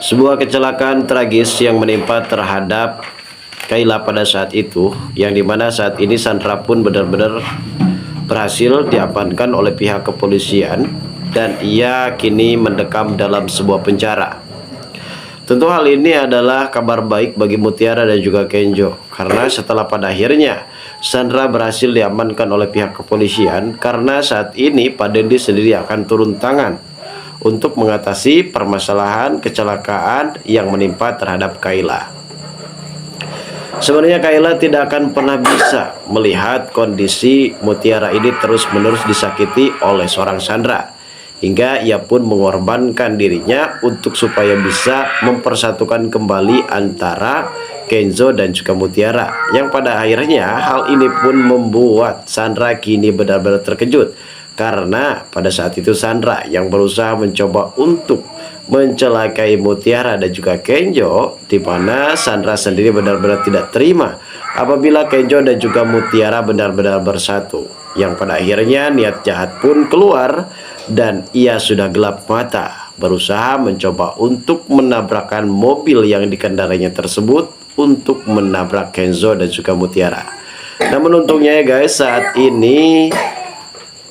Sebuah kecelakaan tragis yang menimpa terhadap Kayla pada saat itu, yang dimana saat ini Sandra pun benar-benar berhasil diamankan oleh pihak kepolisian dan ia kini mendekam dalam sebuah penjara. Tentu hal ini adalah kabar baik bagi Mutiara dan juga Kenjo, karena setelah pada akhirnya Sandra berhasil diamankan oleh pihak kepolisian, karena saat ini Pak Dendi sendiri akan turun tangan untuk mengatasi permasalahan kecelakaan yang menimpa terhadap Kayla. Sebenarnya Kayla tidak akan pernah bisa melihat kondisi Mutiara ini terus-menerus disakiti oleh seorang Sandra, hingga ia pun mengorbankan dirinya untuk supaya bisa mempersatukan kembali antara Kenzo dan juga Mutiara, yang pada akhirnya hal ini pun membuat Sandra kini benar-benar terkejut, karena pada saat itu Sandra yang berusaha mencoba untuk mencelakai Mutiara dan juga Kenjo, di mana Sandra sendiri benar-benar tidak terima apabila Kenjo dan juga Mutiara benar-benar bersatu, yang pada akhirnya niat jahat pun keluar dan ia sudah gelap mata berusaha mencoba untuk menabrakkan mobil yang dikendarainya tersebut untuk menabrak Kenzo dan juga Mutiara. Namun untungnya ya guys, saat ini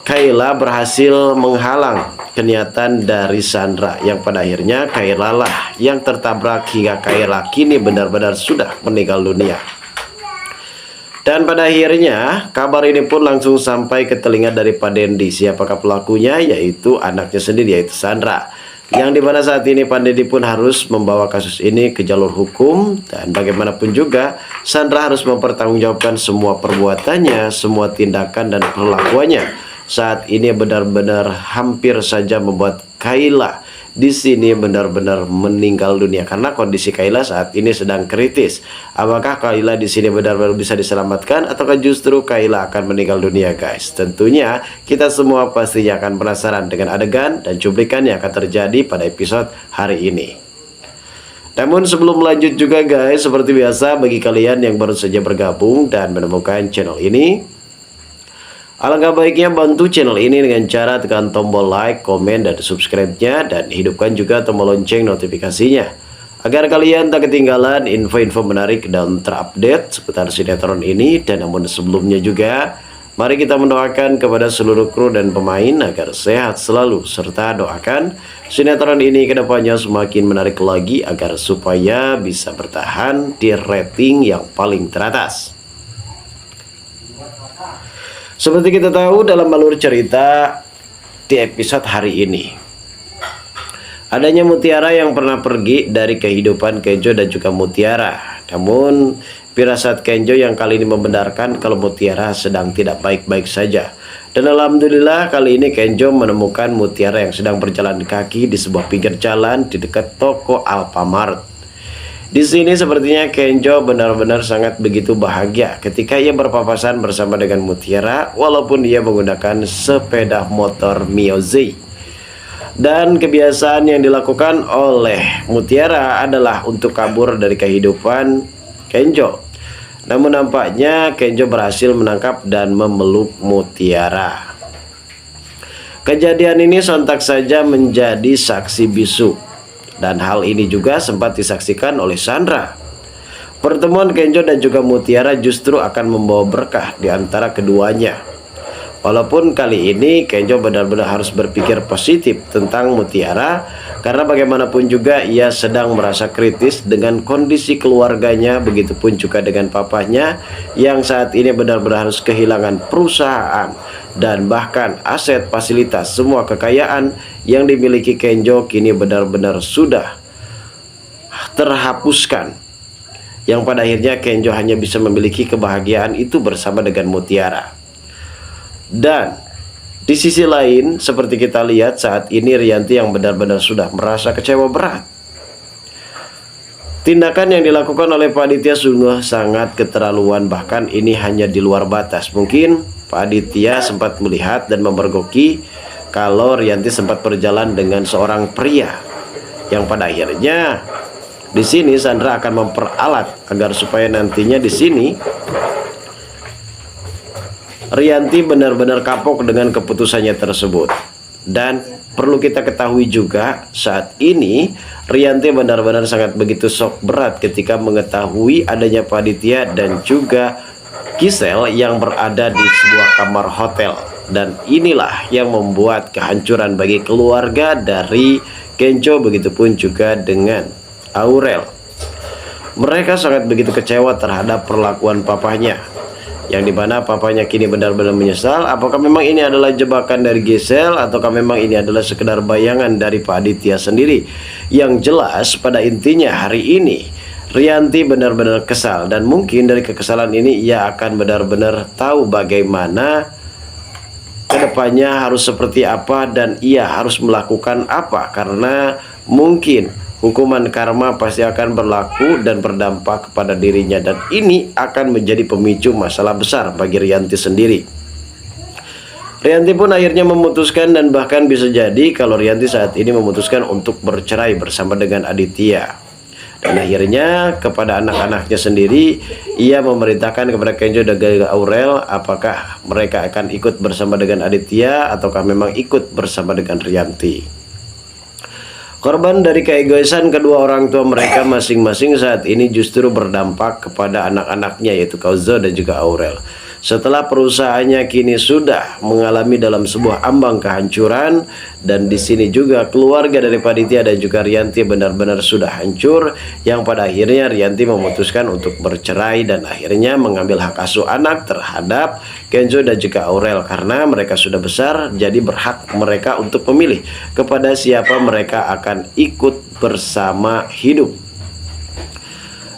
Kayla berhasil menghalang keniatan dari Sandra, yang pada akhirnya Kayla lah yang tertabrak hingga Kayla kini benar-benar sudah meninggal dunia. Dan pada akhirnya kabar ini pun langsung sampai ke telinga dari Pak Dendi. Siapakah pelakunya? Yaitu anaknya sendiri, yaitu Sandra, yang dimana saat ini Pak Dendi pun harus membawa kasus ini ke jalur hukum, dan bagaimanapun juga Sandra harus mempertanggungjawabkan semua perbuatannya, semua tindakan dan perlakuannya. Saat ini benar-benar hampir saja membuat Kayla di sini benar-benar meninggal dunia, karena kondisi Kayla saat ini sedang kritis. Apakah Kayla di sini benar-benar bisa diselamatkan ataukah justru Kayla akan meninggal dunia guys? Tentunya kita semua pastinya akan penasaran dengan adegan dan cuplikan yang akan terjadi pada episode hari ini. Namun sebelum lanjut juga guys, seperti biasa bagi kalian yang baru saja bergabung dan menemukan channel ini, alangkah baiknya bantu channel ini dengan cara tekan tombol like, komen, dan subscribe-nya, dan hidupkan juga tombol lonceng notifikasinya agar kalian tak ketinggalan info-info menarik dan terupdate seputar sinetron ini. Dan namun sebelumnya juga, mari kita mendoakan kepada seluruh kru dan pemain agar sehat selalu, serta doakan sinetron ini kedepannya semakin menarik lagi agar supaya bisa bertahan di rating yang paling teratas. Seperti kita tahu dalam alur cerita di episode hari ini, adanya Mutiara yang pernah pergi dari kehidupan Kenjo dan juga Mutiara. Namun firasat Kenjo yang kali ini membenarkan kalau Mutiara sedang tidak baik-baik saja. Dan alhamdulillah kali ini Kenjo menemukan Mutiara yang sedang berjalan kaki di sebuah pinggir jalan di dekat toko Alfamart. Di sini sepertinya Kenjo benar-benar sangat begitu bahagia ketika ia berpapasan bersama dengan Mutiara, walaupun ia menggunakan sepeda motor Mio Z. Dan kebiasaan yang dilakukan oleh Mutiara adalah untuk kabur dari kehidupan Kenjo. Namun nampaknya Kenjo berhasil menangkap dan memeluk Mutiara. Kejadian ini sontak saja menjadi saksi bisu, dan hal ini juga sempat disaksikan oleh Sandra. Pertemuan Kenjo dan juga Mutiara justru akan membawa berkah di antara keduanya. Walaupun kali ini Kenjo benar-benar harus berpikir positif tentang Mutiara, karena bagaimanapun juga ia sedang merasa kritis dengan kondisi keluarganya, begitupun juga dengan papahnya yang saat ini benar-benar harus kehilangan perusahaan dan bahkan aset, fasilitas, semua kekayaan yang dimiliki Kenjo kini benar-benar sudah terhapuskan, yang pada akhirnya Kenjo hanya bisa memiliki kebahagiaan itu bersama dengan Mutiara. Dan di sisi lain seperti kita lihat saat ini Rianti yang benar-benar sudah merasa kecewa berat. Tindakan yang dilakukan oleh Pak Aditya sungguh sangat keterlaluan, bahkan ini hanya di luar batas. Mungkin Pak Aditya sempat melihat dan memergoki kalau Rianti sempat berjalan dengan seorang pria, yang pada akhirnya di sini Sandra akan memperalat agar supaya nantinya di sini Rianti benar-benar kapok dengan keputusannya tersebut. Dan perlu kita ketahui juga saat ini Rianti benar-benar sangat begitu shock berat ketika mengetahui adanya Pak Aditya dan juga Gisel yang berada di sebuah kamar hotel. Dan inilah yang membuat kehancuran bagi keluarga dari Kenco, begitupun juga dengan Aurel. Mereka sangat begitu kecewa terhadap perlakuan papanya, yang dimana papanya kini benar-benar menyesal. Apakah memang ini adalah jebakan dari Gisel, ataukah memang ini adalah sekedar bayangan dari Pak Aditya sendiri? Yang jelas pada intinya hari ini Rianti benar-benar kesal, dan mungkin dari kekesalan ini ia akan benar-benar tahu bagaimana kedepannya harus seperti apa dan ia harus melakukan apa, karena mungkin hukuman karma pasti akan berlaku dan berdampak kepada dirinya, dan ini akan menjadi pemicu masalah besar bagi Rianti sendiri. Rianti pun akhirnya memutuskan, dan bahkan bisa jadi kalau Rianti saat ini memutuskan untuk bercerai bersama dengan Aditya. Dan akhirnya kepada anak-anaknya sendiri ia memerintahkan kepada Kenco dan Aurel apakah mereka akan ikut bersama dengan Aditya ataukah memang ikut bersama dengan Rianti. Korban dari keegoisan kedua orang tua mereka masing-masing saat ini justru berdampak kepada anak-anaknya, yaitu Kauzo dan juga Aurel. Setelah perusahaannya kini sudah mengalami dalam sebuah ambang kehancuran, dan di sini juga keluarga dari Pak Aditya dan juga Rianti benar-benar sudah hancur, yang pada akhirnya Rianti memutuskan untuk bercerai dan akhirnya mengambil hak asuh anak terhadap Kenco dan juga Aurel, karena mereka sudah besar, jadi berhak mereka untuk memilih kepada siapa mereka akan ikut bersama hidup.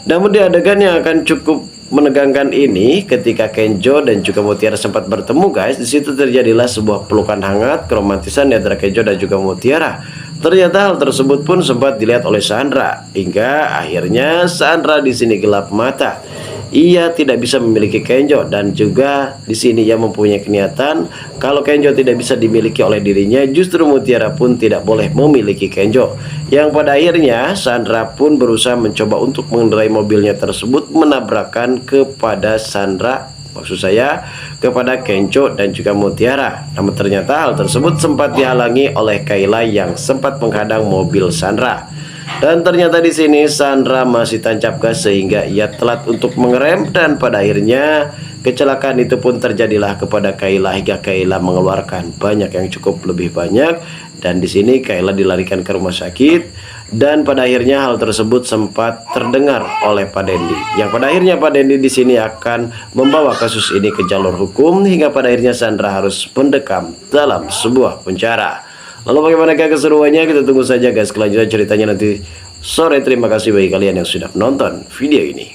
Namun di adegan yang akan cukup menegangkan ini, ketika Kenco dan juga Mutiara sempat bertemu guys, di situ terjadilah sebuah pelukan hangat keromantisan di antara Kenco dan juga Mutiara. Ternyata hal tersebut pun sempat dilihat oleh Sandra, hingga akhirnya Sandra di sini gelap mata. Ia tidak bisa memiliki Kenco, dan juga di sini ia mempunyai kenyataan kalau Kenco tidak bisa dimiliki oleh dirinya, justru Mutiara pun tidak boleh memiliki Kenco. Yang pada akhirnya Sandra pun berusaha mencoba untuk mengendarai mobilnya tersebut, menabrakkan kepada Sandra, maksud saya kepada Kenco dan juga Mutiara. Namun ternyata hal tersebut sempat dihalangi oleh Kayla yang sempat menghadang mobil Sandra. Dan ternyata di sini Sandra masih tancap gas sehingga ia telat untuk mengerem, dan pada akhirnya kecelakaan itu pun terjadilah kepada Kayla hingga Kayla mengeluarkan banyak yang cukup lebih banyak, dan di sini Kayla dilarikan ke rumah sakit, dan pada akhirnya hal tersebut sempat terdengar oleh Pak Dendi, yang pada akhirnya Pak Dendi di sini akan membawa kasus ini ke jalur hukum, hingga pada akhirnya Sandra harus mendekam dalam sebuah penjara. Lalu bagaimana keseruannya? Kita tunggu saja guys kelanjutan ceritanya nanti sore. Terima kasih bagi kalian yang sudah menonton video ini.